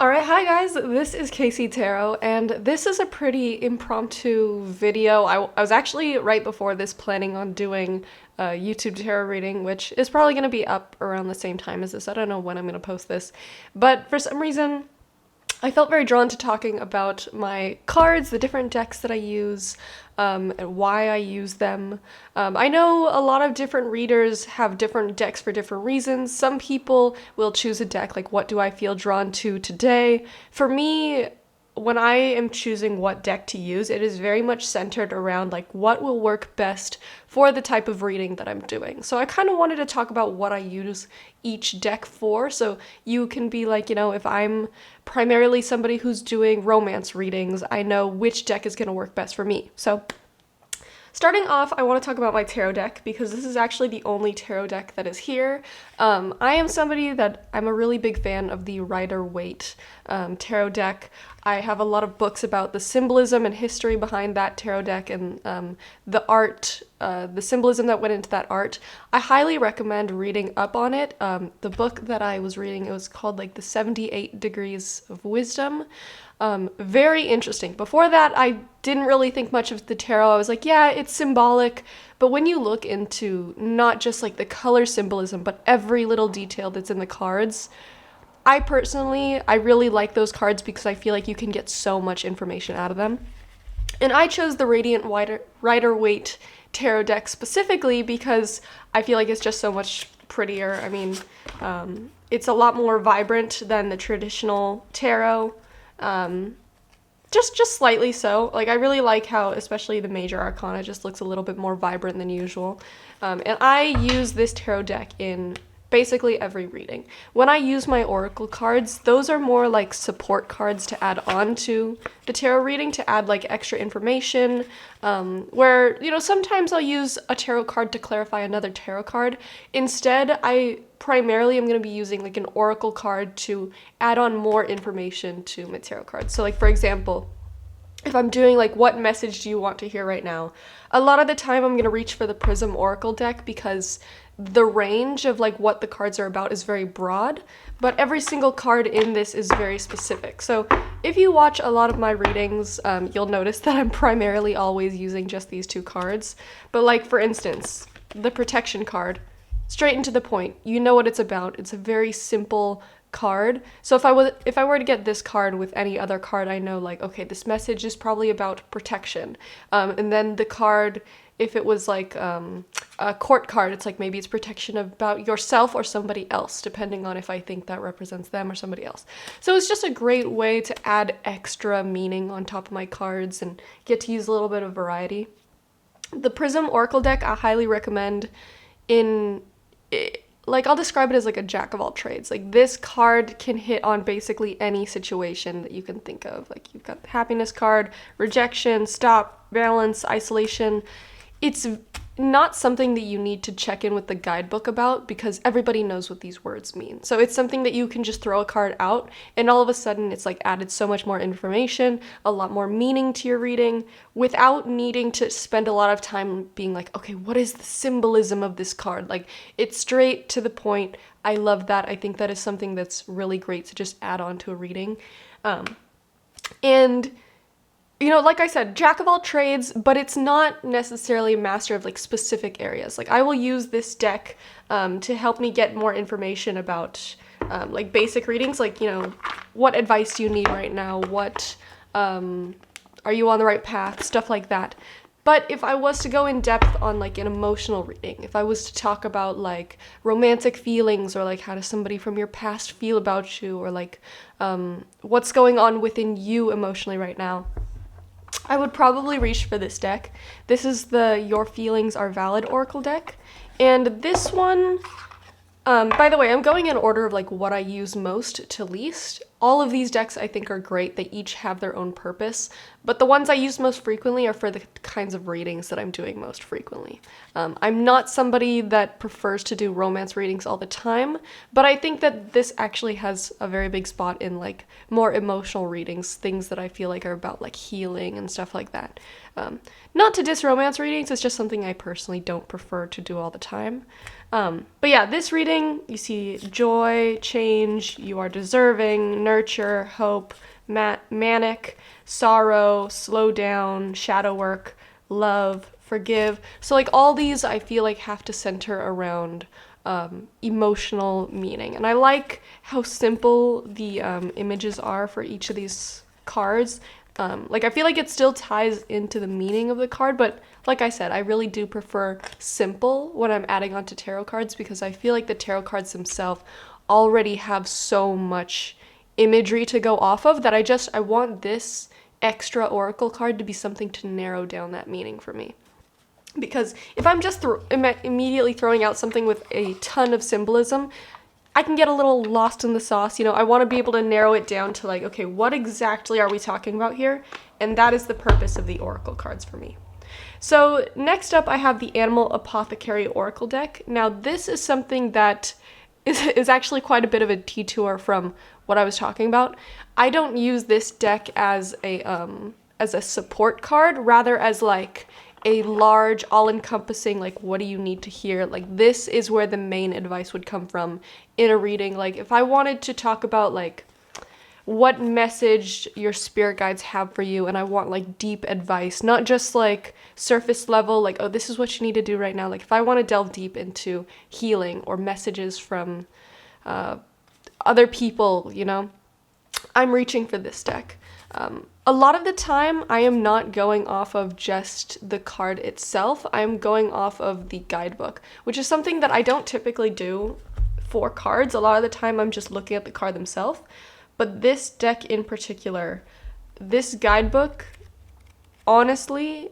Alright, hi guys, this is Casey Tarot, and this is a pretty impromptu video. I was actually right before this planning on doing a YouTube tarot reading, which is probably going to be up around the same time as this. I don't know when I'm going to post this, but for some reason I felt very drawn to talking about my cards, the different decks that I use, and why I use them. I know a lot of different readers have different decks for different reasons. Some people will choose a deck like, what do I feel drawn to today? For me, when I am choosing what deck to use, it is very much centered around like what will work best for the type of reading that I'm doing. So I kind of wanted to talk about what I use each deck for, so you can be like, if I'm primarily somebody who's doing romance readings, I know which deck is going to work best for me. So starting off, I want to talk about my tarot deck because this is actually the only tarot deck that is here. I am somebody that I'm a really big fan of the Waite tarot deck. I have a lot of books about the symbolism and history behind that tarot deck and the art, the symbolism that went into that art. I highly recommend reading up on it. The book that I was reading, it was called like the 78 Degrees of Wisdom. Very interesting. Before that, I didn't really think much of the tarot. I was like, yeah, it's symbolic. But when you look into not just like the color symbolism, but every little detail that's in the cards, I really like those cards because I feel like you can get so much information out of them. And I chose the Radiant Rider-Waite tarot deck specifically because I feel like it's just so much prettier. I mean, it's a lot more vibrant than the traditional tarot. Just slightly so. Like, I really like how, especially the major arcana, just looks a little bit more vibrant than usual. And I use this tarot deck in basically every reading. When I use my oracle cards, those are more like support cards to add on to the tarot reading, to add like extra information, where, sometimes I'll use a tarot card to clarify another tarot card. Instead, I primarily am going to be using like an oracle card to add on more information to my tarot cards. So like, for example, if I'm doing like, what message do you want to hear right now? A lot of the time I'm going to reach for the Prism Oracle deck because the range of like what the cards are about is very broad, but every single card in this is very specific. So if you watch a lot of my readings, you'll notice that I'm primarily always using just these two cards. But like, for instance, the protection card, straight into the point. You know what it's about. It's a very simple card. So if I were to get this card with any other card, I know like, okay, this message is probably about protection. And then the card, if it was like a court card, it's like maybe it's protection about yourself or somebody else, depending on if I think that represents them or somebody else. So it's just a great way to add extra meaning on top of my cards and get to use a little bit of variety. The Prism Oracle deck I highly recommend I'll describe it as like a jack of all trades. Like, this card can hit on basically any situation that you can think of. Like, you've got the happiness card, rejection, stop, balance, isolation. It's not something that you need to check in with the guidebook about because everybody knows what these words mean. So it's something that you can just throw a card out and all of a sudden it's like added so much more information, a lot more meaning to your reading without needing to spend a lot of time being like, okay, what is the symbolism of this card? Like, it's straight to the point. I love that. I think that is something that's really great to just add on to a reading. Like I said, jack of all trades, but it's not necessarily a master of like specific areas. Like, I will use this deck to help me get more information about like basic readings, like, what advice do you need right now? What are you on the right path? Stuff like that. But if I was to go in depth on like an emotional reading, if I was to talk about like romantic feelings or like how does somebody from your past feel about you or like what's going on within you emotionally right now, I would probably reach for this deck. This is the Your Feelings Are Valid Oracle deck. And this one, by the way, I'm going in order of like what I use most to least. All of these decks I think are great. They each have their own purpose, but the ones I use most frequently are for the kinds of readings that I'm doing most frequently. I'm not somebody that prefers to do romance readings all the time, but I think that this actually has a very big spot in like more emotional readings, things that I feel like are about like healing and stuff like that. Not to diss romance readings, it's just something I personally don't prefer to do all the time. But yeah, this reading, you see joy, change, you are deserving, nurture, hope, manic, sorrow, slow down, shadow work, love, forgive. So like all these I feel like have to center around emotional meaning. And I like how simple the images are for each of these cards. Like I feel like it still ties into the meaning of the card, but like I said, I really do prefer simple when I'm adding onto tarot cards because I feel like the tarot cards themselves already have so much imagery to go off of that I want this extra oracle card to be something to narrow down that meaning for me. Because if I'm just immediately throwing out something with a ton of symbolism, I can get a little lost in the sauce. You know, I want to be able to narrow it down to like, okay, what exactly are we talking about here? And that is the purpose of the oracle cards for me. So next up, I have the Animal Apothecary Oracle deck. Now, this is something that is actually quite a bit of a detour from what I was talking about. I don't use this deck as a support card, rather as like a large, all-encompassing, like, what do you need to hear? Like, this is where the main advice would come from in a reading. Like, if I wanted to talk about, like, what message your spirit guides have for you, and I want, like, deep advice, not just, like, surface level, like, oh, this is what you need to do right now. Like, if I want to delve deep into healing or messages from other people, you know, I'm reaching for this deck. A lot of the time, I am not going off of just the card itself. I'm going off of the guidebook, which is something that I don't typically do for cards. A lot of the time, I'm just looking at the card themselves. But this deck in particular, this guidebook, honestly,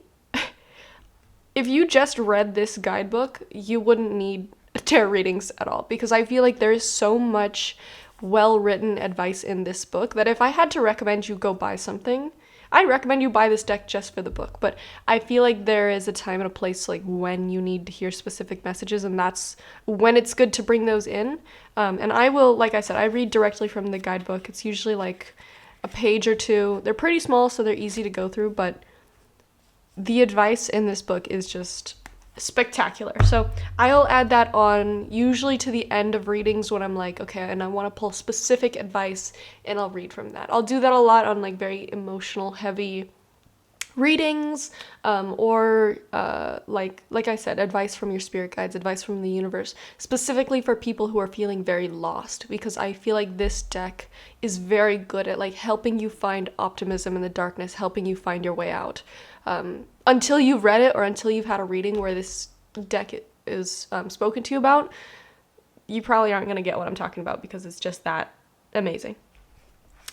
if you just read this guidebook, you wouldn't need tarot readings at all, because I feel like there is so much well-written advice in this book that if I had to recommend you go buy something, I'd recommend you buy this deck just for the book. But I feel like there is a time and a place like when you need to hear specific messages, and that's when it's good to bring those in. And I will, like I said, I read directly from the guidebook. It's usually like a page or two. They're pretty small, so they're easy to go through, but the advice in this book is just spectacular. So I'll add that on usually to the end of readings when I'm like, okay, and I want to pull specific advice, and I'll read from that. I'll do that a lot on like very emotional heavy readings, or like I said, advice from your spirit guides, advice from the universe, specifically for people who are feeling very lost, because I feel like this deck is very good at like helping you find optimism in the darkness, helping you find your way out. Until you've read it or until you've had a reading where this deck is spoken to you about, you probably aren't going to get what I'm talking about because it's just that amazing.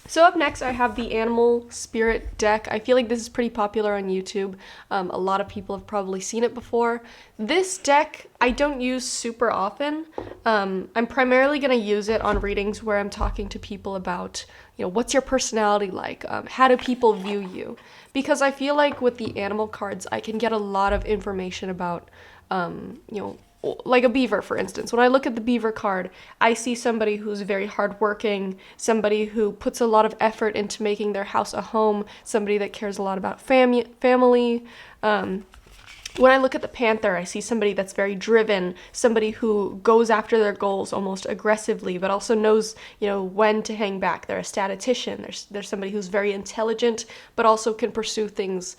So up next, I have the Animal Spirit deck. I feel like this is pretty popular on YouTube. A lot of people have probably seen it before. This deck, I don't use super often. I'm primarily going to use it on readings where I'm talking to people about, you know, what's your personality like? How do people view you? Because I feel like with the animal cards, I can get a lot of information about, you know, like a beaver, for instance. When I look at the beaver card, I see somebody who's very hardworking, somebody who puts a lot of effort into making their house a home, somebody that cares a lot about family. When I look at the panther, I see somebody that's very driven, somebody who goes after their goals almost aggressively, but also knows, you know, when to hang back. They're a statistician. There's somebody who's very intelligent, but also can pursue things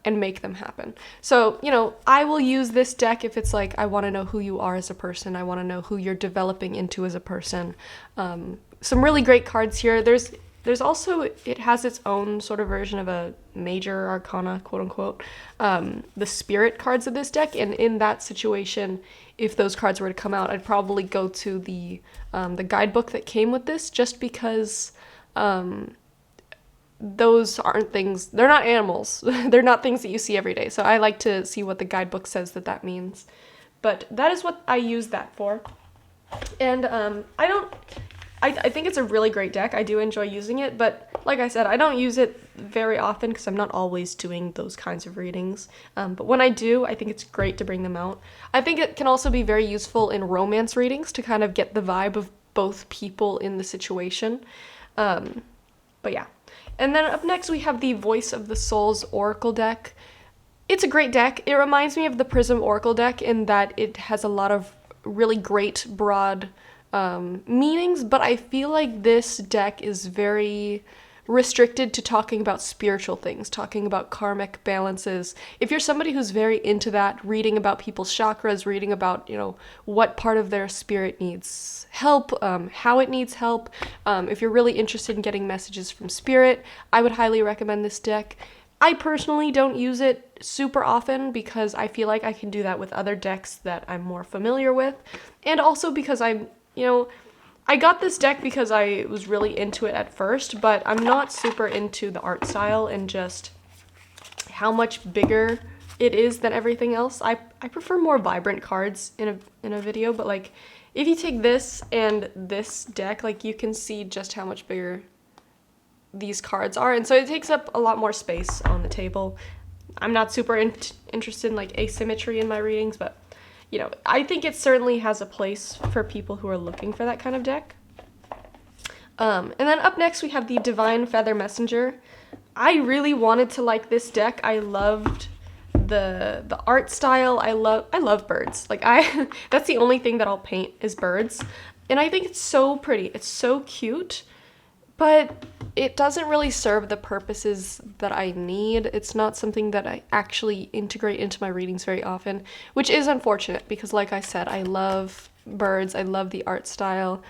and make them happen. So, you know, I will use this deck if it's like, I want to know who you are as a person. I want to know who you're developing into as a person. Some really great cards here. There's also, it has its own sort of version of a major arcana, quote unquote, the spirit cards of this deck. And in that situation, if those cards were to come out, I'd probably go to the guidebook that came with this, just because those aren't things, they're not animals. They're not things that you see every day. So I like to see what the guidebook says that means. But that is what I use that for. And I think it's a really great deck. I do enjoy using it, but like I said, I don't use it very often because I'm not always doing those kinds of readings. But when I do, I think it's great to bring them out. I think it can also be very useful in romance readings to kind of get the vibe of both people in the situation. But yeah. And then up next, we have the Voice of the Souls Oracle deck. It's a great deck. It reminds me of the Prism Oracle deck in that it has a lot of really great, broad meanings, but I feel like this deck is very restricted to talking about spiritual things, talking about karmic balances. If you're somebody who's very into that, reading about people's chakras, reading about, what part of their spirit needs help, how it needs help, if you're really interested in getting messages from spirit, I would highly recommend this deck. I personally don't use it super often because I feel like I can do that with other decks that I'm more familiar with, and also because I got this deck because I was really into it at first, but I'm not super into the art style and just how much bigger it is than everything else. I prefer more vibrant cards in a video, but like if you take this and this deck, like you can see just how much bigger these cards are, and so it takes up a lot more space on the table. I'm not super interested in like asymmetry in my readings, but I think it certainly has a place for people who are looking for that kind of deck. And then up next we have the Divine Feather Messenger. I really wanted to like this deck. I loved the art style. I love birds. Like that's the only thing that I'll paint is birds. And I think it's so pretty. It's so cute, but it doesn't really serve the purposes that I need. It's not something that I actually integrate into my readings very often, which is unfortunate because like I said, I love birds, I love the art style,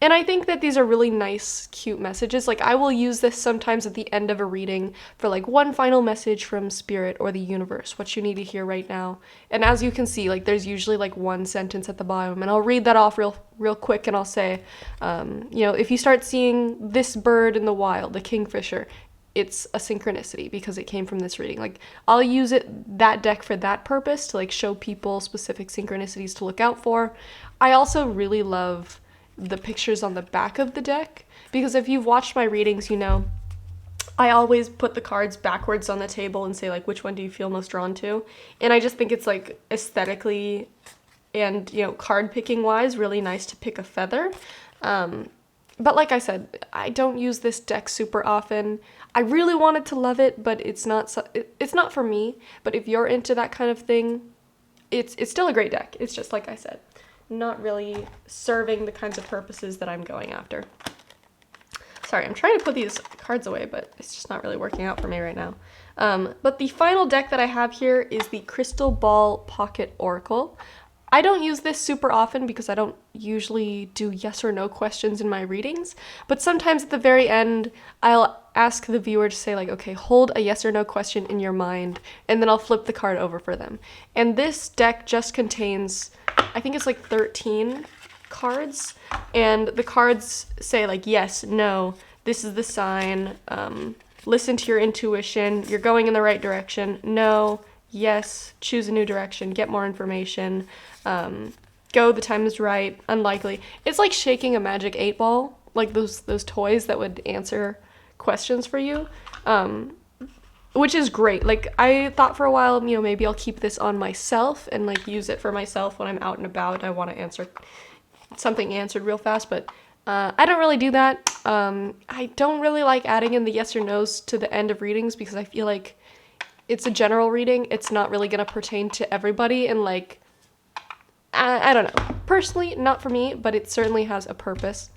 and I think that these are really nice, cute messages. Like I will use this sometimes at the end of a reading for like one final message from spirit or the universe, what you need to hear right now. And as you can see, like there's usually like one sentence at the bottom, and I'll read that off real quick, and I'll say, if you start seeing this bird in the wild, the kingfisher, it's a synchronicity because it came from this reading. Like I'll use that deck for that purpose, to like show people specific synchronicities to look out for. I also really love the pictures on the back of the deck, because if you've watched my readings, I always put the cards backwards on the table and say like, which one do you feel most drawn to? And I just think it's like aesthetically and card picking wise really nice to pick a feather. But like I said, I don't use this deck super often. I really wanted to love it, but it's not for me. But if you're into that kind of thing, it's still a great deck. It's just like I said, not really serving the kinds of purposes that I'm going after. Sorry, I'm trying to put these cards away, but it's just not really working out for me right now. But the final deck that I have here is the Crystal Ball Pocket Oracle. I don't use this super often because I don't usually do yes or no questions in my readings, but sometimes at the very end, I'll ask the viewer to say like, okay, hold a yes or no question in your mind, and then I'll flip the card over for them. And this deck just contains, I think it's like 13 cards, and the cards say like, yes, no, this is the sign, listen to your intuition, you're going in the right direction, no, yes, choose a new direction, get more information, go, the time is right, unlikely. It's like shaking a magic 8-ball, like those toys that would answer questions for you, which is great. Like I thought for a while, maybe I'll keep this on myself and like use it for myself when I'm out and about. I want to answer something answered real fast, but I don't really do that. I don't really like adding in the yes or no's to the end of readings because I feel like it's a general reading. It's not really going to pertain to everybody, and like, I don't know. Personally, not for me, but it certainly has a purpose.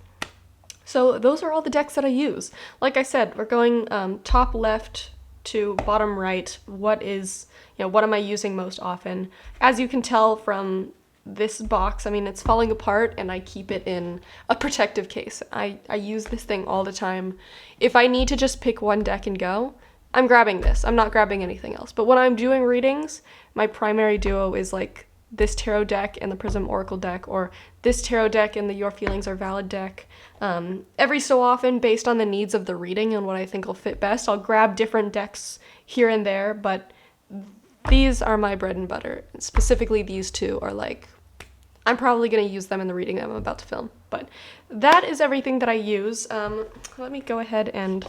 So those are all the decks that I use. Like I said, we're going top left to bottom right. What am I using most often? As you can tell from this box, I mean, it's falling apart and I keep it in a protective case. I use this thing all the time. If I need to just pick one deck and go, I'm grabbing this. I'm not grabbing anything else. But when I'm doing readings, my primary duo is like this tarot deck and the Prism Oracle deck, or this tarot deck and the Your Feelings Are Valid deck. Every so often, based on the needs of the reading and what I think will fit best, I'll grab different decks here and there, but these are my bread and butter. Specifically, these two are like, I'm probably going to use them in the reading that I'm about to film. But that is everything that I use. Let me go ahead and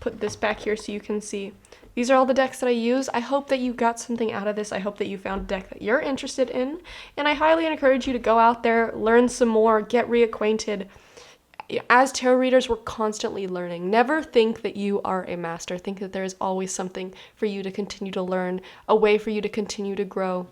put this back here so you can see. These are all the decks that I use. I hope that you got something out of this. I hope that you found a deck that you're interested in. And I highly encourage you to go out there, learn some more, get reacquainted. As tarot readers, we're constantly learning. Never think that you are a master. Think that there is always something for you to continue to learn, a way for you to continue to grow.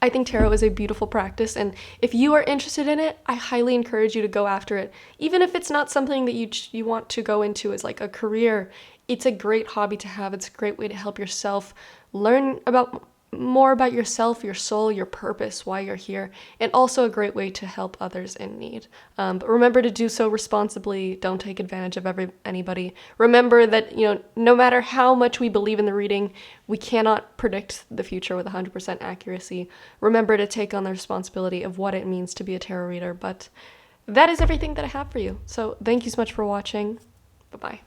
I think tarot is a beautiful practice, and if you are interested in it, I highly encourage you to go after it. Even if it's not something that you want to go into as like a career, it's a great hobby to have. It's a great way to help yourself learn about more about yourself, your soul, your purpose, why you're here, and also a great way to help others in need. But remember to do so responsibly. Don't take advantage of anybody. Remember that, no matter how much we believe in the reading, we cannot predict the future with 100% accuracy. Remember to take on the responsibility of what it means to be a tarot reader. But that is everything that I have for you. So thank you so much for watching. Bye-bye.